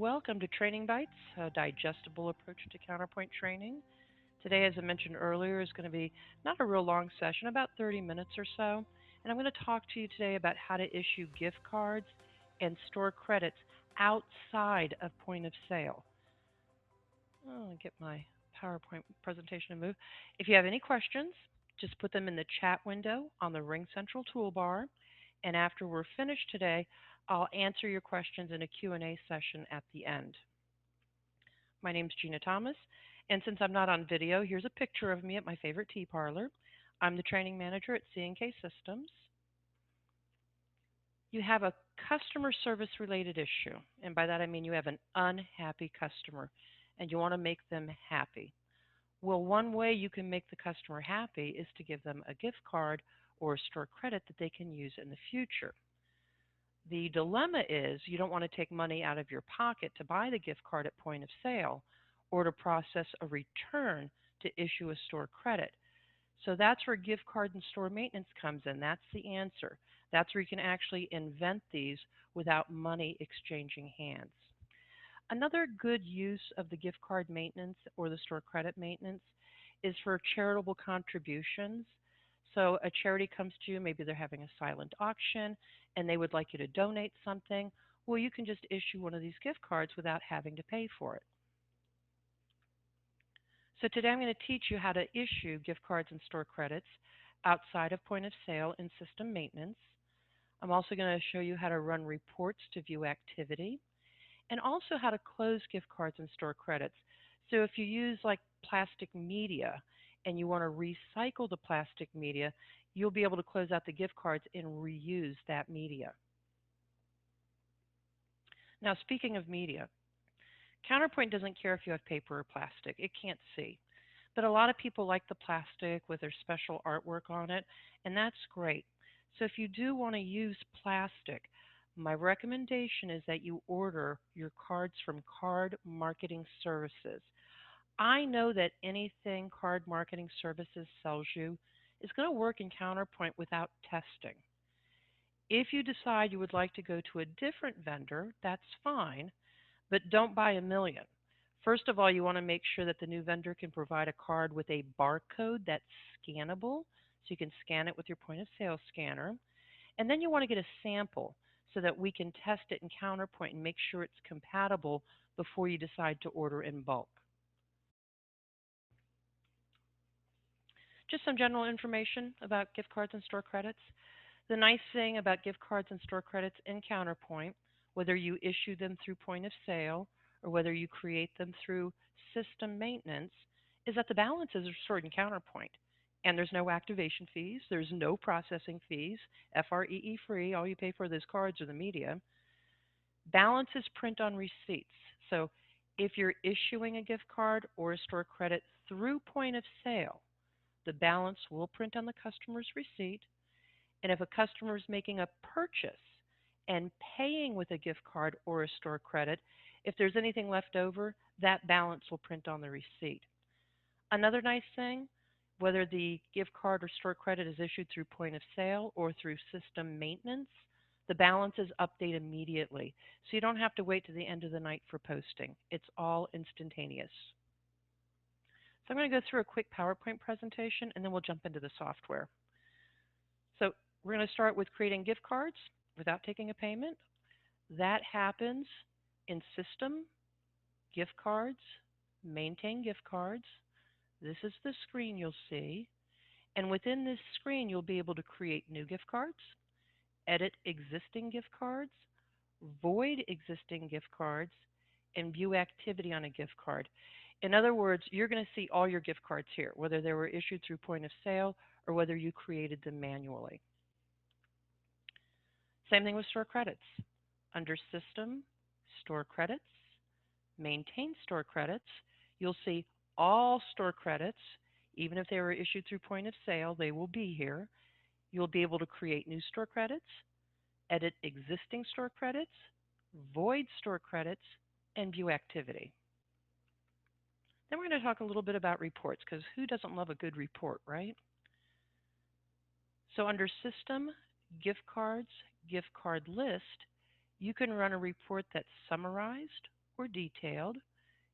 Welcome to Training Bytes, a digestible approach to counterpoint training. Today, as I mentioned earlier, is going to be not a real long session, about 30 minutes or so. And I'm going to talk to you today about how to issue gift cards and store credits outside of point of sale. I'll get my PowerPoint presentation to move. If you have any questions, just put them in the chat window on the Ring Central toolbar. And after we're finished today, I'll answer your questions in a Q&A session at the end. My name's Gina Thomas, and since I'm not on video, here's a picture of me at my favorite tea parlor. I'm the training manager at C&K Systems. You have a customer service related issue, and by that I mean you have an unhappy customer and you want to make them happy. Well, one way you can make the customer happy is to give them a gift card or a store credit that they can use in the future. The dilemma is you don't want to take money out of your pocket to buy the gift card at point of sale or to process a return to issue a store credit. So that's where gift card and store maintenance comes in. That's the answer. That's where you can actually invent these without money exchanging hands. Another good use of the gift card maintenance or the store credit maintenance is for charitable contributions. So a charity comes to you, maybe they're having a silent auction and they would like you to donate something. Well, you can just issue one of these gift cards without having to pay for it. So today I'm going to teach you how to issue gift cards and store credits outside of point of sale in system maintenance. I'm also going to show you how to run reports to view activity and also how to close gift cards and store credits. So if you use like plastic media and you want to recycle the plastic media, you'll be able to close out the gift cards and reuse that media. Now, speaking of media, Counterpoint doesn't care if you have paper or plastic. It can't see. But a lot of people like the plastic with their special artwork on it, and that's great. So if you do want to use plastic, my recommendation is that you order your cards from Card Marketing Services. I know that anything Card Marketing Services sells you is going to work in Counterpoint without testing. If you decide you would like to go to a different vendor, that's fine, but don't buy a million. First of all, you want to make sure that the new vendor can provide a card with a barcode that's scannable, so you can scan it with your point of sale scanner. And then you want to get a sample so that we can test it in Counterpoint and make sure it's compatible before you decide to order in bulk. Just some general information about gift cards and store credits. The nice thing about gift cards and store credits in Counterpoint, whether you issue them through point of sale or whether you create them through system maintenance, is that the balances are stored in Counterpoint. And there's no activation fees, there's no processing fees, FREE free, all you pay for those cards are the media. Balances print on receipts. So if you're issuing a gift card or a store credit through point of sale, the balance will print on the customer's receipt. And if a customer is making a purchase and paying with a gift card or a store credit, if there's anything left over, that balance will print on the receipt. Another nice thing, whether the gift card or store credit is issued through point of sale or through system maintenance, the balances update immediately. So you don't have to wait to the end of the night for posting. It's all instantaneous. So I'm going to go through a quick PowerPoint presentation and then we'll jump into the software. So we're going to start with creating gift cards without taking a payment. That happens in System, Gift Cards, Maintain Gift Cards. This is the screen you'll see. And within this screen, you'll be able to create new gift cards, edit existing gift cards, void existing gift cards, and view activity on a gift card. In other words, you're going to see all your gift cards here, whether they were issued through point of sale or whether you created them manually. Same thing with store credits. Under System, Store Credits, Maintain Store Credits, you'll see all store credits. Even if they were issued through point of sale, they will be here. You'll be able to create new store credits, edit existing store credits, void store credits, and view activity. Then we're going to talk a little bit about reports, because who doesn't love a good report, right? So under System, Gift Cards, Gift Card List, you can run a report that's summarized or detailed.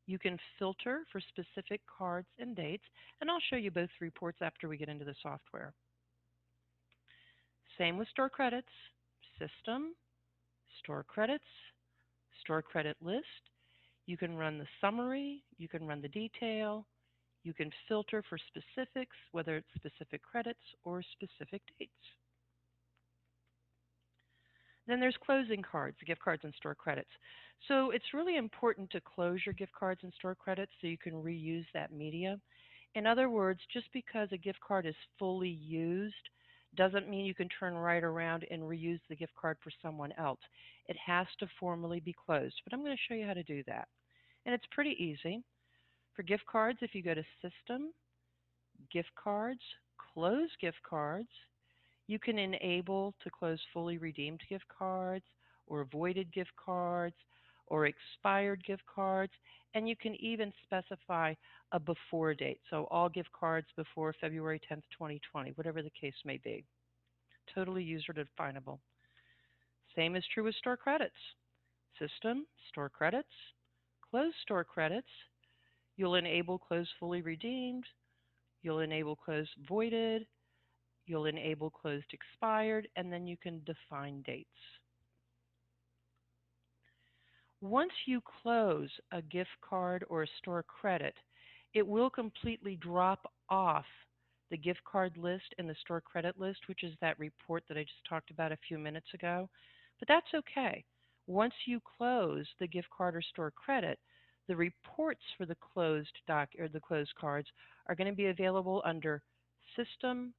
You can filter for specific cards and dates, and I'll show you both reports after we get into the software. Same with store credits, system, store credits, store credit list. You can run the summary, you can run the detail, you can filter for specifics, whether it's specific credits or specific dates. Then there's closing cards, gift cards and store credits. So it's really important to close your gift cards and store credits so you can reuse that media. In other words, just because a gift card is fully used doesn't mean you can turn right around and reuse the gift card for someone else. It has to formally be closed, but I'm going to show you how to do that. And it's pretty easy. For gift cards, if you go to System, Gift Cards, Close Gift Cards, you can enable to close fully redeemed gift cards or voided gift cards or expired gift cards, and you can even specify a before date. So all gift cards before February 10th, 2020, whatever the case may be. Totally user definable. Same is true with store credits. System, store credits, close store credits. You'll enable close fully redeemed. You'll enable close voided. You'll enable closed expired, and then you can define dates. Once you close a gift card or a store credit, it will completely drop off the gift card list and the store credit list, which is that report that I just talked about a few minutes ago. But that's okay. Once you close the gift card or store credit, the reports for the closed doc or the closed cards are going to be available under System,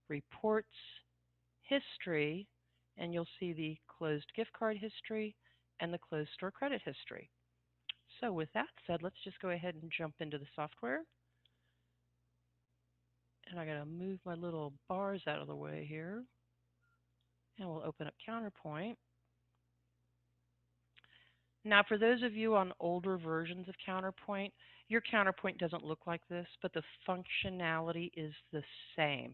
Reports, History, and you'll see the closed gift card history and the closed store credit history. So with that said, let's just go ahead and jump into the software. And I'm going to move my little bars out of the way here. And we'll open up Counterpoint. Now, for those of you on older versions of Counterpoint, your Counterpoint doesn't look like this, but the functionality is the same.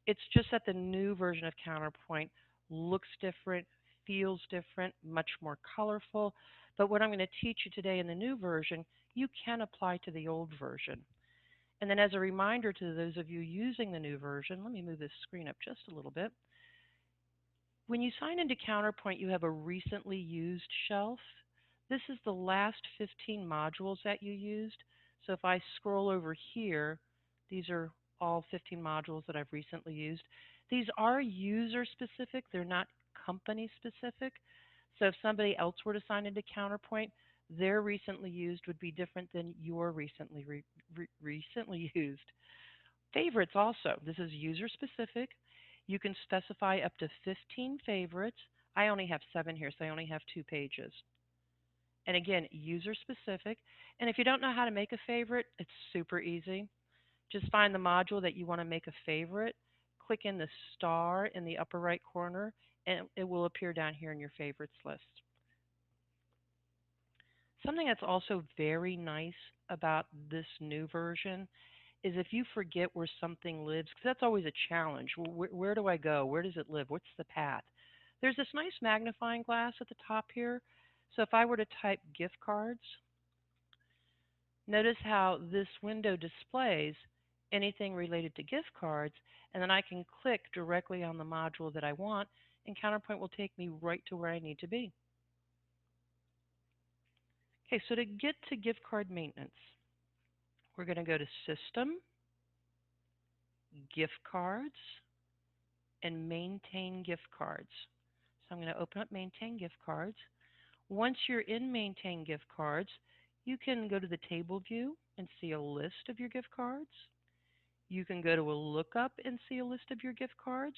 It's just that the new version of Counterpoint looks different, feels different, much more colorful. But what I'm going to teach you today in the new version, you can apply to the old version. And then as a reminder to those of you using the new version, let me move this screen up just a little bit. When you sign into Counterpoint, you have a recently used shelf. This is the last 15 modules that you used. So if I scroll over here, these are all 15 modules that I've recently used. These are user specific, they're not company specific. So if somebody else were to sign into Counterpoint, their recently used would be different than your recently used. Favorites also, this is user specific. You can specify up to 15 favorites. I only have 7 here, so I only have 2 pages. And again, user specific. And if you don't know how to make a favorite, it's super easy. Just find the module that you want to make a favorite, click in the star in the upper right corner, and it will appear down here in your favorites list. Something that's also very nice about this new version is if you forget where something lives, because that's always a challenge. Where do I go? Where does it live? What's the path? There's this nice magnifying glass at the top here. So if I were to type gift cards, notice how this window displays anything related to gift cards, and then I can click directly on the module that I want, and Counterpoint will take me right to where I need to be. Okay, so to get to gift card maintenance, we're going to go to System, Gift Cards, and Maintain Gift Cards. So I'm going to open up Maintain Gift Cards. Once you're in Maintain Gift Cards, you can go to the table view and see a list of your gift cards. You can go to a lookup and see a list of your gift cards.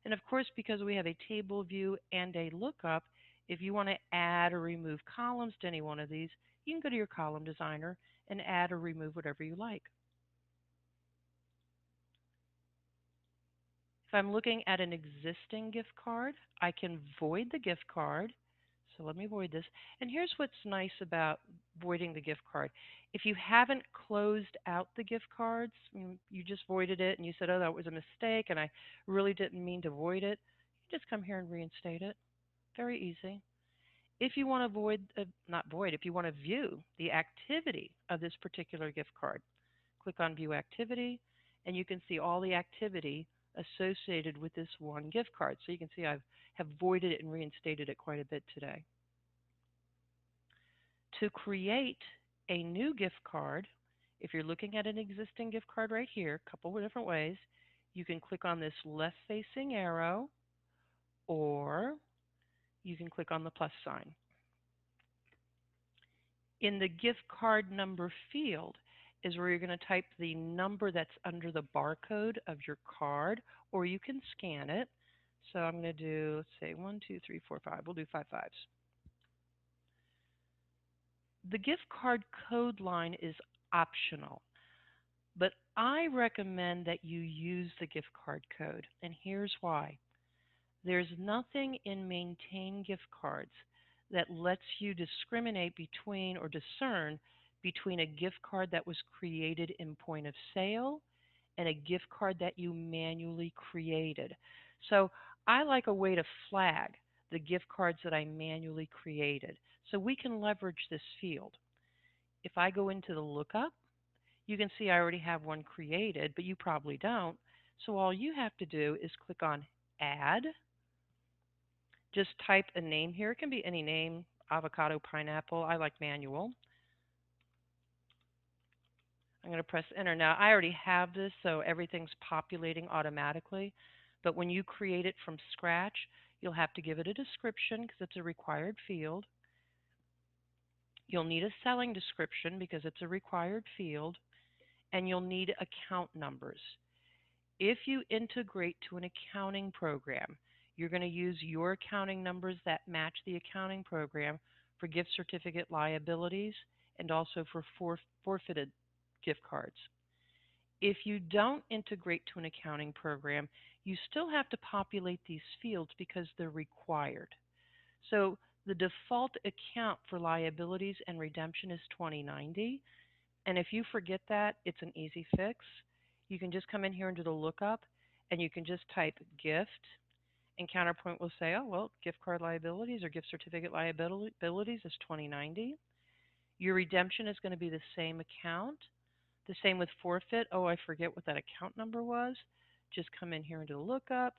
And of course, because we have a table view and a lookup, if you want to add or remove columns to any one of these, you can go to your column designer and add or remove whatever you like. If I'm looking at an existing gift card, I can void the gift card. So let me void this. And here's what's nice about voiding the gift card. If you haven't closed out the gift cards, you just voided it and you said, oh, that was a mistake and I really didn't mean to void it, you just come here and reinstate it. Very easy. If you want to not void, if you want to view the activity of this particular gift card, click on View Activity, and you can see all the activity associated with this one gift card. So you can see I have voided it and reinstated it quite a bit today. To create a new gift card, if you're looking at an existing gift card right here, a couple of different ways, you can click on this left-facing arrow, or you can click on the plus sign. In the gift card number field is where you're going to type the number that's under the barcode of your card, or you can scan it. So I'm going to do, let's say, 1, 2, 3, 4, 5. We'll do 5 fives. The gift card code line is optional, but I recommend that you use the gift card code, and here's why. There's nothing in Maintain gift cards that lets you discriminate between or discern between a gift card that was created in point of sale and a gift card that you manually created. So I like a way to flag the gift cards that I manually created. So we can leverage this field. If I go into the lookup, you can see I already have one created, but you probably don't. So all you have to do is click on Add. Just type a name here. It can be any name, avocado, pineapple. I like manual. I'm going to press enter. Now, I already have this, so everything's populating automatically. But when you create it from scratch, you'll have to give it a description because it's a required field. You'll need a selling description because it's a required field. And you'll need account numbers. If you integrate to an accounting program, you're going to use your accounting numbers that match the accounting program for gift certificate liabilities and also for forfeited gift cards. If you don't integrate to an accounting program, you still have to populate these fields because they're required. So the default account for liabilities and redemption is 2090. And if you forget that, it's an easy fix. You can just come in here and do the lookup, and you can just type gift, and Counterpoint will say, oh, well, gift card liabilities or gift certificate liabilities is 2090. Your redemption is going to be the same account. The same with forfeit. Oh, I forget what that account number was. Just come in here and do the lookup,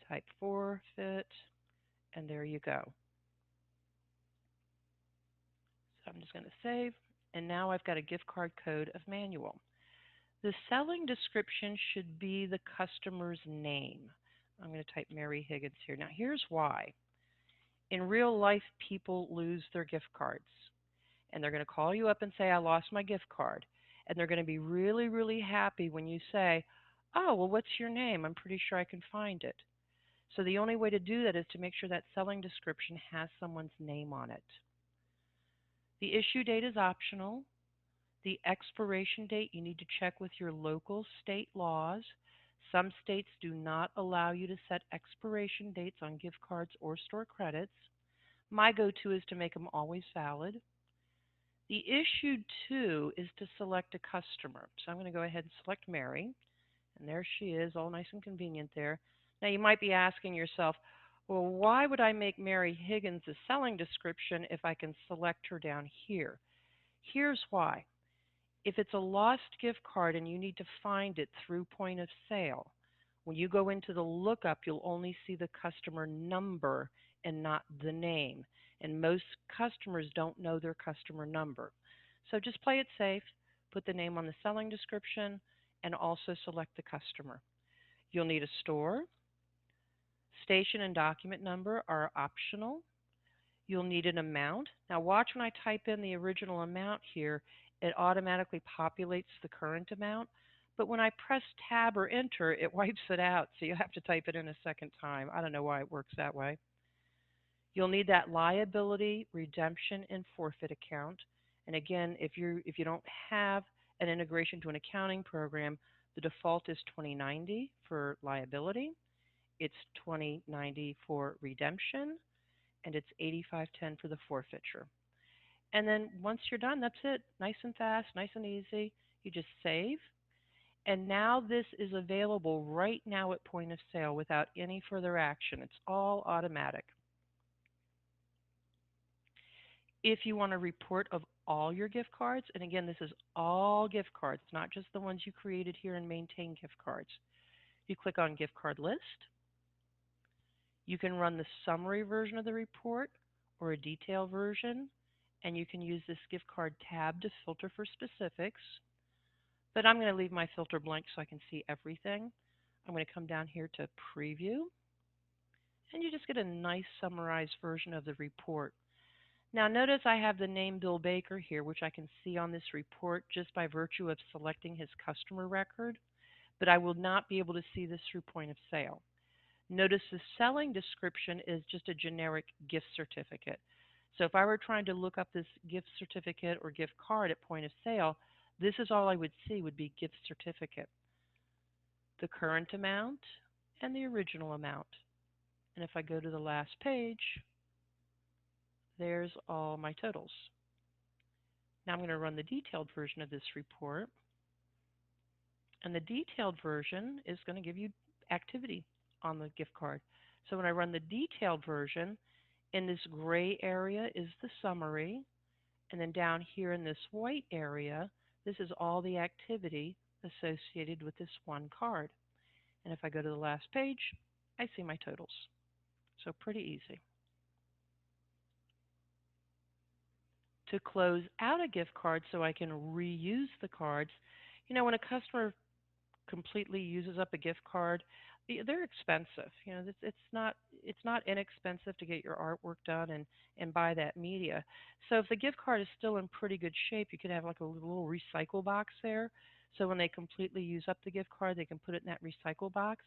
type forfeit, and there you go. So I'm just going to save, and now I've got a gift card code of manual. The selling description should be the customer's name. I'm going to type Mary Higgins here. Now, here's why. In real life, people lose their gift cards, and they're going to call you up and say, I lost my gift card. And they're going to be really, really happy when you say, oh, well, what's your name? I'm pretty sure I can find it. So the only way to do that is to make sure that selling description has someone's name on it. The issue date is optional. The expiration date, you need to check with your local state laws. Some states do not allow you to set expiration dates on gift cards or store credits. My go-to is to make them always valid. The issue to is to select a customer. So I'm going to go ahead and select Mary. And there she is, all nice and convenient there. Now you might be asking yourself, well, why would I make Mary Higgins a selling description if I can select her down here? Here's why. If it's a lost gift card and you need to find it through point of sale, when you go into the lookup, you'll only see the customer number and not the name. And most customers don't know their customer number. So just play it safe, put the name on the selling description, and also select the customer. You'll need a store. Station and document number are optional. You'll need an amount. Now watch when I type in the original amount here, it automatically populates the current amount. But when I press tab or enter, it wipes it out, so you have to type it in a second time. I don't know why it works that way. You'll need that liability, redemption, and forfeit account. And again, if you don't have an integration to an accounting program, the default is 2090 for liability. It's 2090 for redemption, and it's 8510 for the forfeiture. And then once you're done, that's it. Nice and fast, nice and easy. You just save. And now this is available right now at point of sale without any further action. It's all automatic. If you want a report of all your gift cards, and again, this is all gift cards, not just the ones you created here and maintain gift cards. You click on gift card list. You can run the summary version of the report or a detailed version, and you can use this gift card tab to filter for specifics. But I'm going to leave my filter blank so I can see everything. I'm going to come down here to preview, and you just get a nice summarized version of the report. Now notice I have the name Bill Baker here, which I can see on this report just by virtue of selecting his customer record, but I will not be able to see this through point of sale. Notice the selling description is just a generic gift certificate. So if I were trying to look up this gift certificate or gift card at point of sale, this is all I would see would be gift certificate, the current amount, and the original amount. And if I go to the last page, there's all my totals. Now I'm going to run the detailed version of this report. And the detailed version is going to give you activity on the gift card. So when I run the detailed version, in this gray area is the summary. And then down here in this white area, this is all the activity associated with this one card. And if I go to the last page, I see my totals. So pretty easy. To close out a gift card so I can reuse the cards, when a customer completely uses up a gift card, they're expensive. It's not inexpensive to get your artwork done and buy that media. So if the gift card is still in pretty good shape, you could have like a little recycle box there. So when they completely use up the gift card, they can put it in that recycle box.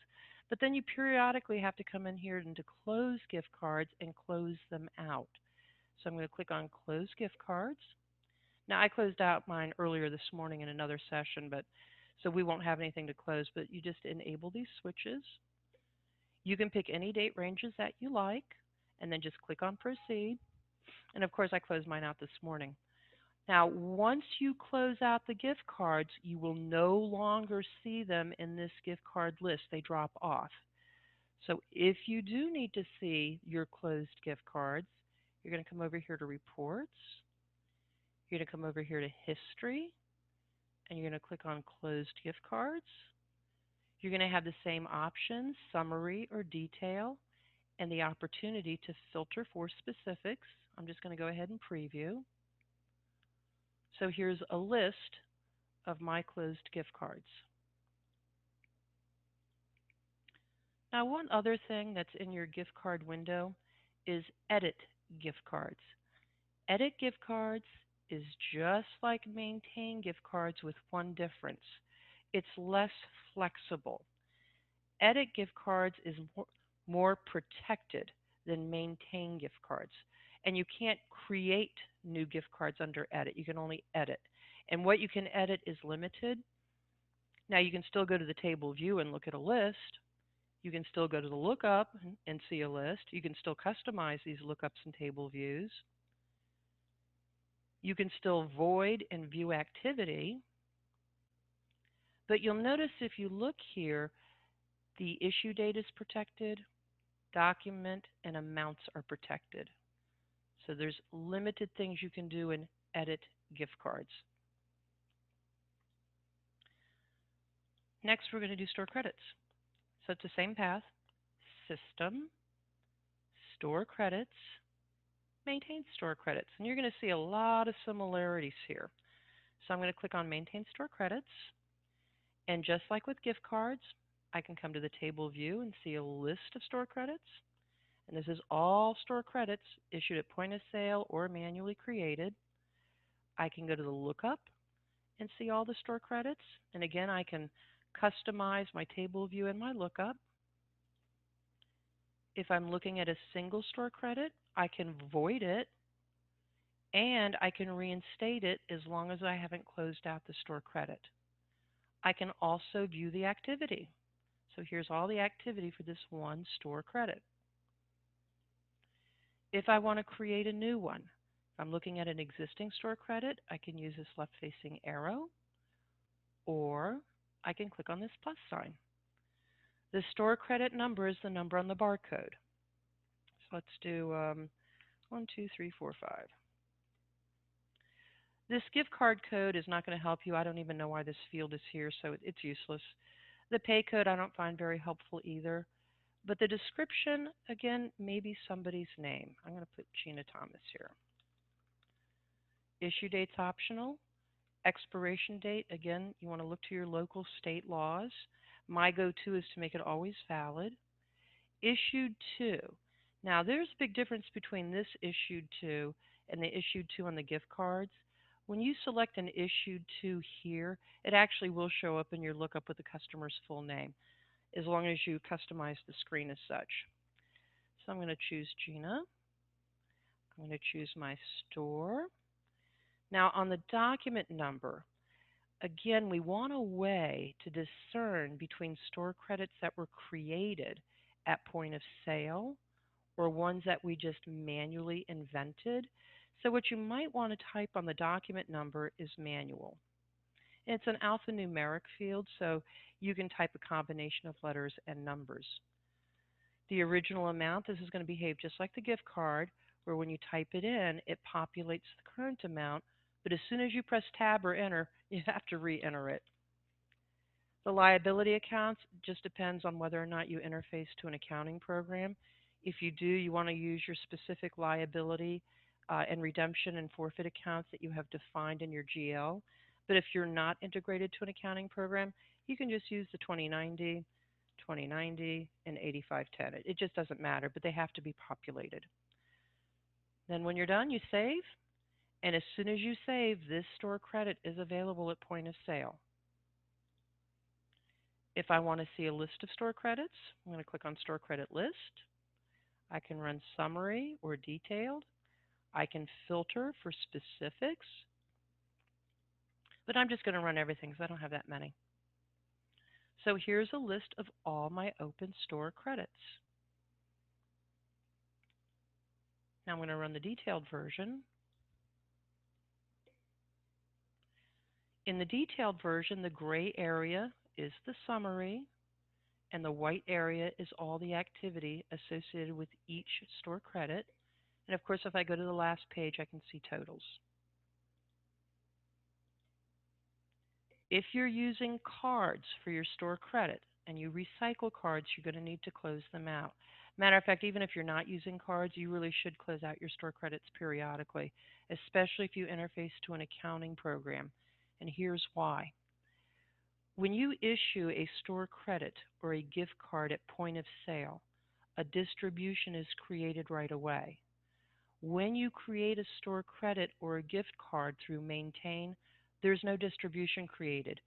But then you periodically have to come in here and to close gift cards and close them out. So I'm going to click on Close Gift Cards. Now, I closed out mine earlier this morning in another session, but so we won't have anything to close, but you just enable these switches. You can pick any date ranges that you like, and then just click on Proceed. And of course, I closed mine out this morning. Now, once you close out the gift cards, you will no longer see them in this gift card list. They drop off. So if you do need to see your closed gift cards, you're going to come over here to Reports. You're going to come over here to History, and you're going to click on Closed Gift Cards. You're going to have the same options, Summary or Detail, and the opportunity to filter for specifics. I'm just going to go ahead and preview. So here's a list of my closed gift cards. Now, one other thing that's in your gift card window is Edit Gift Cards. Edit gift cards is just like maintain gift cards with one difference. It's less flexible. Edit gift cards is more protected than maintain gift cards. And you can't create new gift cards under edit. You can only edit. And what you can edit is limited. Now you can still go to the table view and look at a list. You can still go to the lookup and see a list. You can still customize these lookups and table views. You can still void and view activity. But you'll notice if you look here, the issue date is protected, document and amounts are protected. So there's limited things you can do and edit gift cards. Next, we're going to do store credits. So it's the same path: System, Store Credits, Maintain Store Credits. And you're going to see a lot of similarities here. So I'm going to click on Maintain Store Credits. And just like with gift cards, I can come to the table view and see a list of store credits. And this is all store credits issued at point of sale or manually created. I can go to the lookup and see all the store credits. And again, I can customize my table view and my lookup. If I'm looking at a single store credit, I can void it and I can reinstate it as long as I haven't closed out the store credit. I can also view the activity. So here's all the activity for this one store credit. If I want to create a new one, if I'm looking at an existing store credit, I can use this left-facing arrow, or I can click on this plus sign. The store credit number is the number on the barcode. So let's do 1, 2, 3, 4, 5. This gift card code is not going to help you. I don't even know why this field is here, so it's useless. The pay code I don't find very helpful either. But the description, again, maybe somebody's name. I'm going to put Gina Thomas here. Issue date's optional. Expiration date, again, you want to look to your local state laws. My go-to is to make it always valid. Issued to. Now, there's a big difference between this issued to and the issued to on the gift cards. When you select an issued to here, it actually will show up in your lookup with the customer's full name, as long as you customize the screen as such. So I'm going to choose Gina. I'm going to choose my store. Now, on the document number, again, we want a way to discern between store credits that were created at point of sale or ones that we just manually invented. So what you might want to type on the document number is manual. It's an alphanumeric field, so you can type a combination of letters and numbers. The original amount, this is going to behave just like the gift card, where when you type it in, it populates the current amount, but as soon as you press tab or enter, you have to re-enter it. The liability accounts just depends on whether or not you interface to an accounting program. If you do, you want to use your specific liability and redemption and forfeit accounts that you have defined in your GL. But if you're not integrated to an accounting program, you can just use the 2090, 2090, and 8510. It just doesn't matter, but they have to be populated. Then when you're done, you save. And as soon as you save, this store credit is available at point of sale. If I want to see a list of store credits, I'm going to click on Store Credit List. I can run Summary or Detailed. I can filter for specifics, but I'm just going to run everything because I don't have that many. So here's a list of all my open store credits. Now I'm going to run the detailed version. In the detailed version, the gray area is the summary, and the white area is all the activity associated with each store credit. And of course, if I go to the last page, I can see totals. If you're using cards for your store credit and you recycle cards, you're going to need to close them out. Matter of fact, even if you're not using cards, you really should close out your store credits periodically, especially if you interface to an accounting program. And here's why. When you issue a store credit or a gift card at point of sale, a distribution is created right away. When you create a store credit or a gift card through Maintain, there's no distribution created.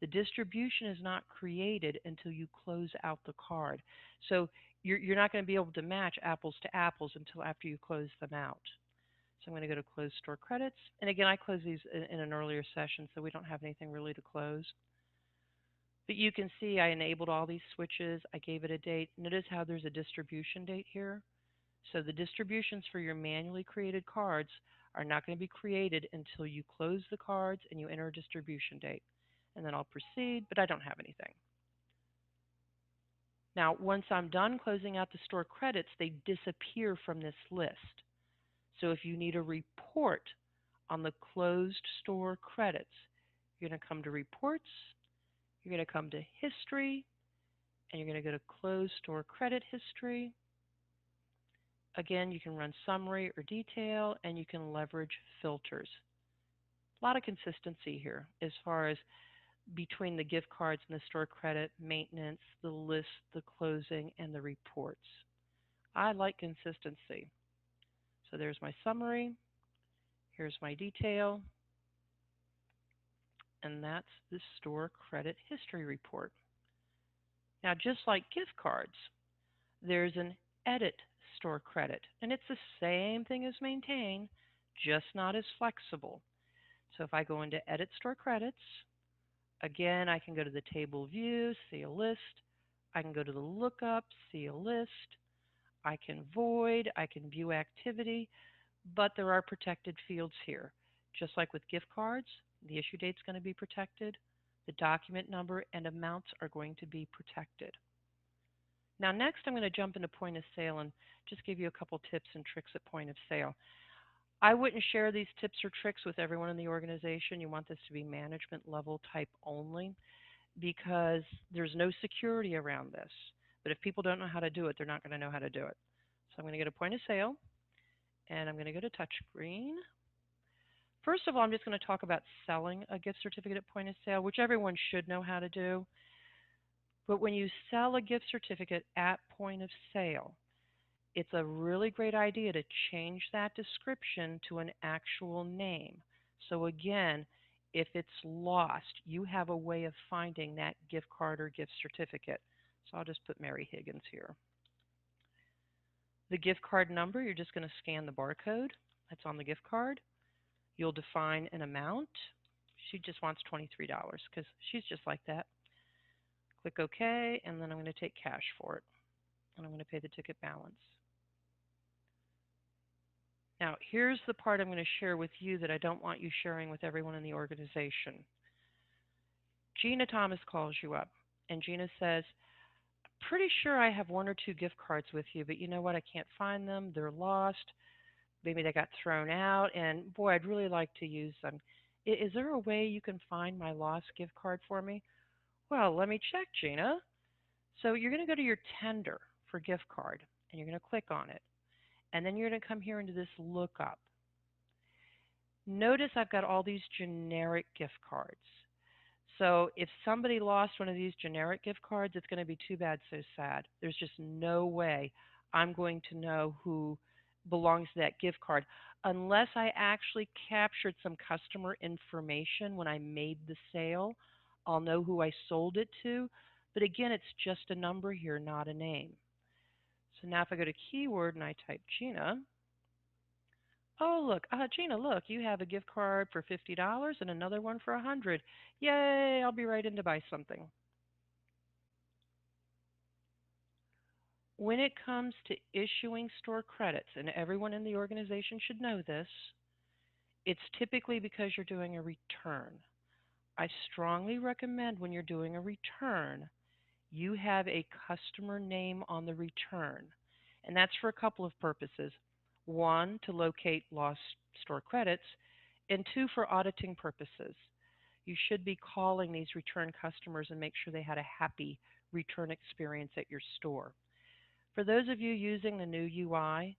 The distribution is not created until you close out the card. So you're not going to be able to match apples to apples until after you close them out. So I'm going to go to Close Store Credits. And again, I closed these in an earlier session, so we don't have anything really to close. But you can see I enabled all these switches. I gave it a date. Notice how there's a distribution date here. So the distributions for your manually created cards are not going to be created until you close the cards and you enter a distribution date. And then I'll proceed, but I don't have anything. Now, once I'm done closing out the store credits, they disappear from this list. So if you need a report on the closed store credits, you're going to come to Reports, you're going to come to History, and you're going to go to Closed Store Credit History. Again, you can run summary or detail, and you can leverage filters. A lot of consistency here as far as between the gift cards and the store credit, maintenance, the list, the closing, and the reports. I like consistency. So there's my summary, here's my detail, and that's the store credit history report. Now, just like gift cards, there's an edit store credit, and it's the same thing as maintain, just not as flexible. So if I go into edit store credits, again, I can go to the table view, see a list. I can go to the lookup, see a list. I can void, I can view activity, but there are protected fields here. Just like with gift cards, the issue date's going to be protected. The document number and amounts are going to be protected. Now next I'm going to jump into point of sale and just give you a couple tips and tricks at point of sale. I wouldn't share these tips or tricks with everyone in the organization. You want this to be management level type only because there's no security around this. But if people don't know how to do it, they're not going to know how to do it. So I'm going to go to point of sale and I'm going to go to touchscreen. First of all, I'm just going to talk about selling a gift certificate at point of sale, which everyone should know how to do. But when you sell a gift certificate at point of sale, it's a really great idea to change that description to an actual name. So again, if it's lost, you have a way of finding that gift card or gift certificate. So I'll just put Mary Higgins here. The gift card number, you're just going to scan the barcode that's on the gift card. You'll define an amount. She just wants $23 because she's just like that. Click OK, and then I'm going to take cash for it. And I'm going to pay the ticket balance. Now, here's the part I'm going to share with you that I don't want you sharing with everyone in the organization. Gina Thomas calls you up, and Gina says, pretty sure I have one or two gift cards with you, but you know what? I can't find them. They're lost. Maybe they got thrown out, and boy, I'd really like to use them. Is there a way you can find my lost gift card for me? Well, let me check, Gina. So you're going to go to your tender for gift card, and you're going to click on it. And then you're going to come here into this lookup. Notice I've got all these generic gift cards. So if somebody lost one of these generic gift cards, it's going to be too bad, so sad. There's just no way I'm going to know who belongs to that gift card unless I actually captured some customer information when I made the sale. I'll know who I sold it to. But again, it's just a number here, not a name. So now if I go to keyword and I type Gina, oh, look, Gina, look, you have a gift card for $50 and another one for 100. Yay, I'll be right in to buy something. When it comes to issuing store credits, and everyone in the organization should know this, it's typically because you're doing a return. I strongly recommend when you're doing a return, you have a customer name on the return. And that's for a couple of purposes. One, to locate lost store credits, and two, for auditing purposes. You should be calling these return customers and make sure they had a happy return experience at your store. For those of you using the new UI,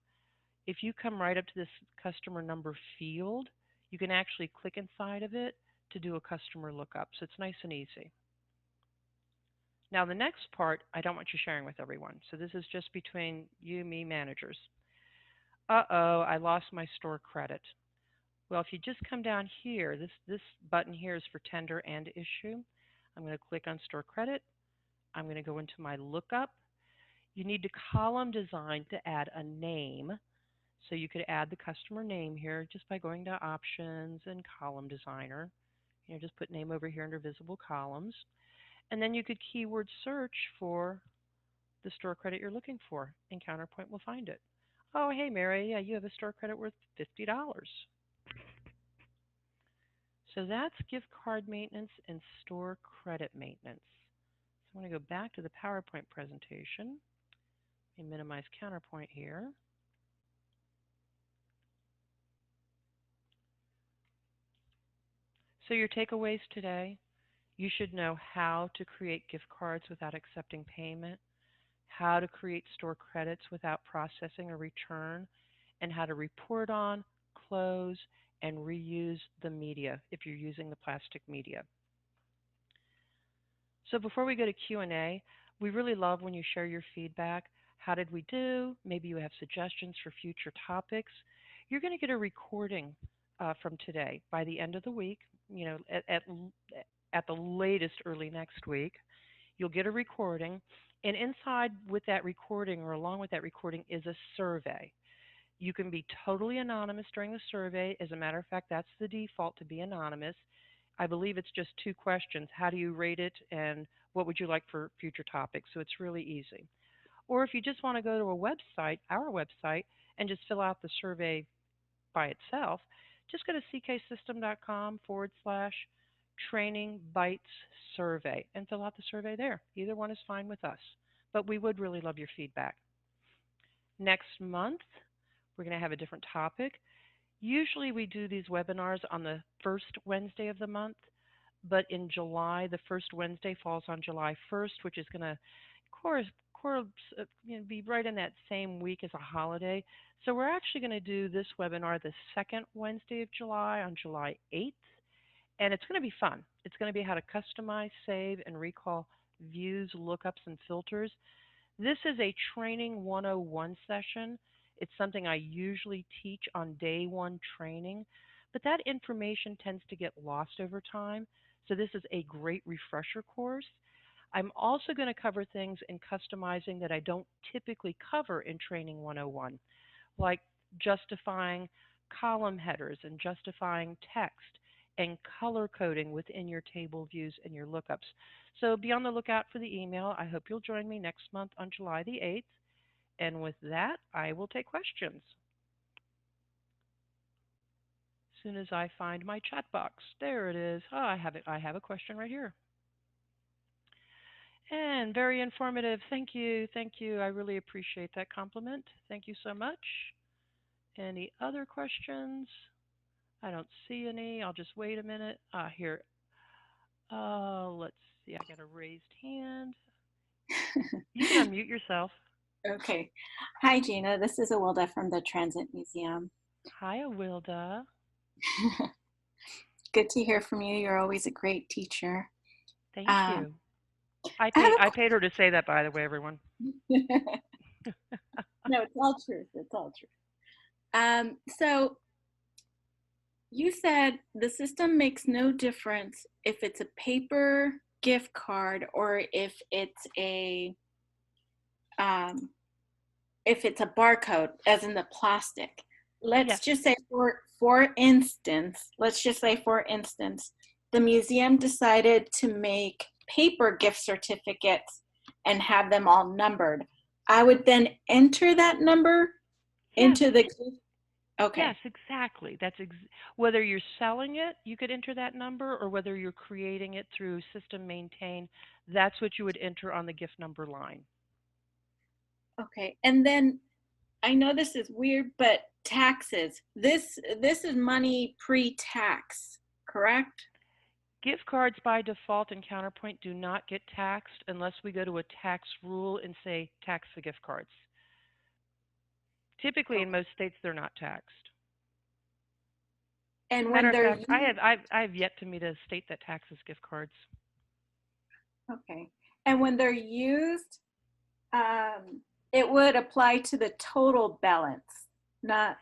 if you come right up to this customer number field, you can actually click inside of it to do a customer lookup. So it's nice and easy. Now, the next part, I don't want you sharing with everyone. So this is just between you, me, managers. Uh-oh, I lost my store credit. Well, if you just come down here, this button here is for tender and issue. I'm going to click on store credit. I'm going to go into my lookup. You need to column design to add a name. So you could add the customer name here just by going to options and column designer. Just put name over here under visible columns. And then you could keyword search for the store credit you're looking for, and Counterpoint will find it. Oh, hey, Mary, yeah, you have a store credit worth $50. So that's gift card maintenance and store credit maintenance. So I'm going to go back to the PowerPoint presentation and minimize Counterpoint here. So your takeaways today, you should know how to create gift cards without accepting payment, how to create store credits without processing a return, and how to report on, close, and reuse the media if you're using the plastic media. So before we go to Q&A, we really love when you share your feedback. How did we do? Maybe you have suggestions for future topics. You're going to get a recording from today by the end of the week, at the latest early next week. You'll get a recording, and inside with that recording or along with that recording is a survey. You can be totally anonymous during the survey. As a matter of fact, that's the default, to be anonymous. I believe it's just 2 questions. How do you rate it, and what would you like for future topics? So it's really easy. Or if you just want to go to a website, our website, and just fill out the survey by itself, just go to cksystem.com/training bytes survey and fill out the survey there. Either one is fine with us. But we would really love your feedback. Next month, we're going to have a different topic. Usually we do these webinars on the first Wednesday of the month, but in July, the first Wednesday falls on July 1st, which is going to course, course be right in that same week as a holiday. So we're actually going to do this webinar the second Wednesday of July on July 8th, and it's going to be fun. It's going to be how to customize, save, and recall views, lookups, and filters. This is a Training 101 session. It's something I usually teach on day one training, but that information tends to get lost over time. So this is a great refresher course. I'm also going to cover things in customizing that I don't typically cover in Training 101, like justifying column headers and justifying text and color coding within your table views and your lookups. So be on the lookout for the email. I hope you'll join me next month on July the 8th. And with that, I will take questions as soon as I find my chat box. There it is. Oh, I have it. I have a question right here. And very informative. Thank you. Thank you. I really appreciate that compliment. Thank you so much. Any other questions? I don't see any. I'll just wait a minute. Here. Let's see. I got a raised hand. You can unmute yourself. Okay. Hi, Gina. This is Awilda from the Transit Museum. Hi, Awilda. Good to hear from you. You're always a great teacher. Thank Um, you. I I have paid I paid her to say that, by the way, everyone. a no, it's all truth. It's all truth. So you said the system makes no difference if it's a paper gift card or um, if it's a barcode, as in the plastic. Let's Yes. just say let's just say for instance, the museum decided to make paper gift certificates and have them all numbered. I would then enter that number Yes. into the Yes, okay. exactly. Whether you're selling it, you could enter that number, or whether you're creating it through system maintain, that's what you would enter on the gift number line. Okay. And then I know this is weird, but taxes. This is money pre-tax, correct? Gift cards by default in Counterpoint do not get taxed unless we go to a tax rule and say tax the gift cards. Typically, in Okay. most states, they're not taxed. And Matter when of they're fact, used, I have yet to meet a state that taxes gift cards. okay. And when they're used, um, it would apply to the total balance, not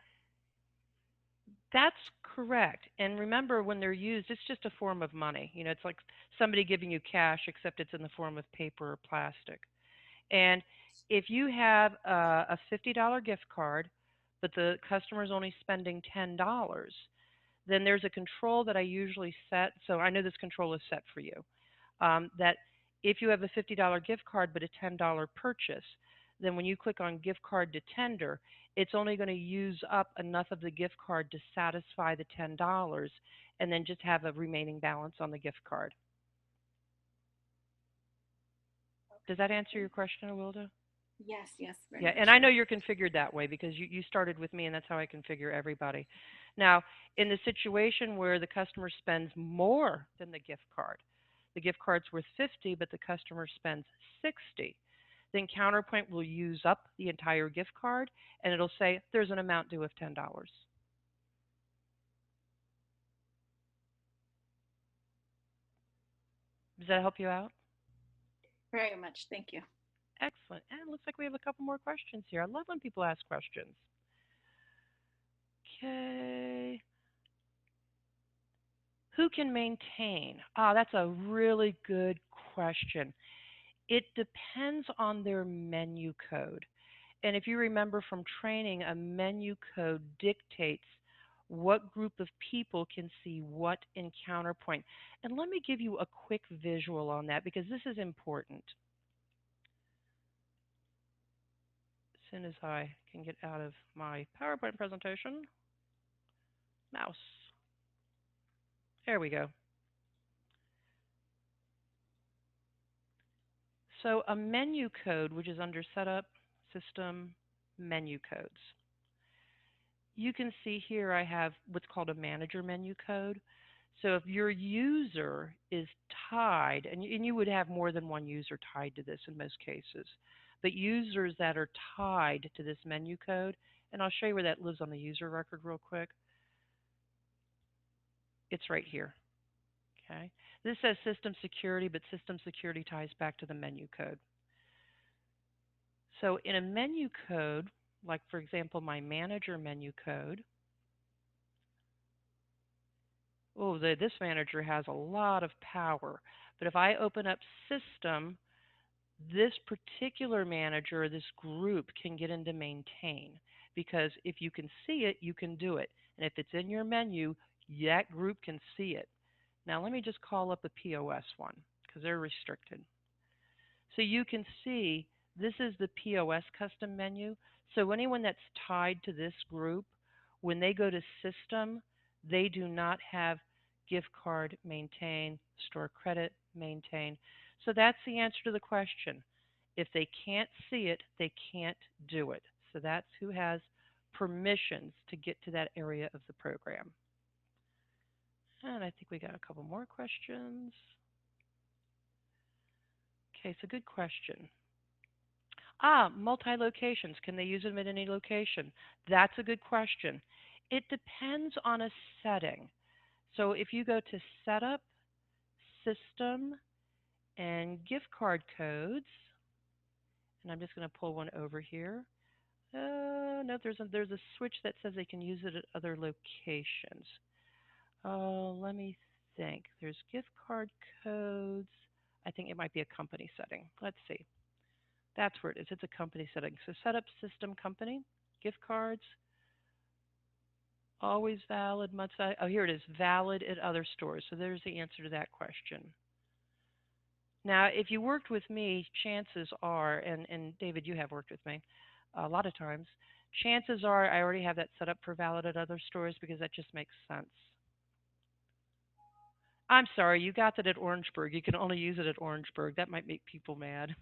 That's correct. And remember, when they're used, it's just a form of money. It's like somebody giving you cash, except it's in the form of paper or plastic. And if you have a $50 gift card, but the customer is only spending $10, then there's a control that I usually set. So I know this control is set for you. That if you have a $50 gift card but a $10 purchase, then when you click on gift card to tender, it's only going to use up enough of the gift card to satisfy the $10 and then just have a remaining balance on the gift card. Does that answer your question, Awilda? yes, yes, very Yeah, much and I so. know you're configured that way because you started with me, and that's how I configure everybody. Now, in the situation where the customer spends more than the gift card's worth 50, but the customer spends 60, then Counterpoint will use up the entire gift card, and it'll say there's an amount due of $10. Does that help you out? Very much. Thank you. Excellent. And it looks like we have a couple more questions here. I love when people ask questions. Okay. Who can maintain? That's a really good question. It depends on their menu code. And if you remember from training, a menu code dictates what group of people can see what in Counterpoint. And let me give you a quick visual on that because this is important. As soon as I can get out of my PowerPoint presentation, mouse. There we go. So a menu code, which is under Setup, System, Menu Codes. You can see here I have what's called a manager menu code. So if your user is tied, and you would have more than one user tied to this in most cases, but users that are tied to this menu code, and I'll show you where that lives on the user record real quick. It's right here. Okay. This says system security, but system security ties back to the menu code. So in a menu code, like for example, my manager menu code, oh, this manager has a lot of power. But if I open up system, this particular manager, this group can get into maintain because if you can see it, you can do it. And if it's in your menu, that group can see it. Now let me just call up the POS one because they're restricted. So you can see this is the POS custom menu. So anyone that's tied to this group, when they go to system, they do not have gift card maintain, store credit maintain. So that's the answer to the question. If they can't see it, they can't do it. So that's who has permissions to get to that area of the program. And I think we got a couple more questions. Okay, so good question. Multi-locations. Can they use them at any location? That's a good question. It depends on a setting. So if you go to Setup, System, and Gift Card Codes, and I'm just going to pull one over here. No, there's a switch that says they can use it at other locations. Oh, let me think. There's gift card codes. I think it might be a company setting. Let's see. That's where it is. It's a company setting. So setup system company, gift cards, always valid, must valid. Oh, here it is, valid at other stores. So there's the answer to that question. Now, if you worked with me, chances are, and David, you have worked with me a lot of times, chances are I already have that set up for valid at other stores because that just makes sense. I'm sorry, you got that at Orangeburg. You can only use it at Orangeburg. That might make people mad.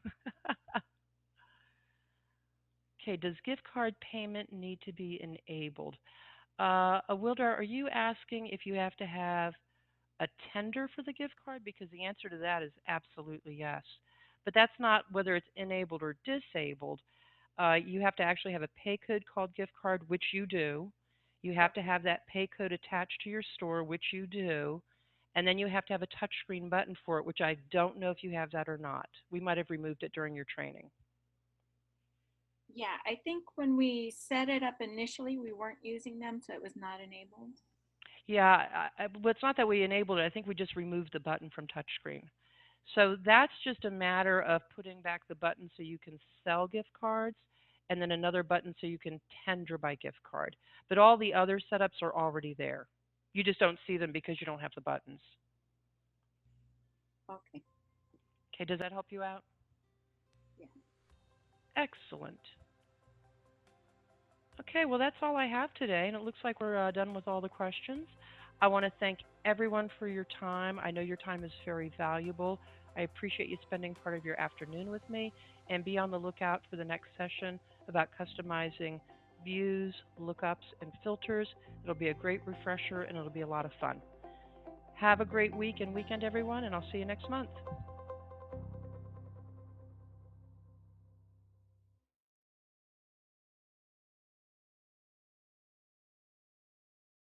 Okay, does gift card payment need to be enabled? Wildar, are you asking if you have to have a tender for the gift card? Because the answer to that is absolutely yes. But that's not whether it's enabled or disabled. You have to actually have a pay code called gift card, which you do. You have to have that pay code attached to your store, which you do. And then you have to have a touchscreen button for it, which I don't know if you have that or not. We might have removed it during your training. Yeah, I think when we set it up initially, we weren't using them, so it was not enabled. Yeah, but it's not that we enabled it. I think we just removed the button from touchscreen. So that's just a matter of putting back the button so you can sell gift cards and then another button so you can tender by gift card. But all the other setups are already there. You just don't see them because you don't have the buttons. Okay. Okay, does that help you out? Yeah. Excellent. Okay, well, that's all I have today, and it looks like we're done with all the questions. I want to thank everyone for your time. I know your time is very valuable. I appreciate you spending part of your afternoon with me, and be on the lookout for the next session about customizing views, lookups, and filters. It'll be a great refresher, and it'll be a lot of fun. Have a great week and weekend, everyone, and I'll see you next month.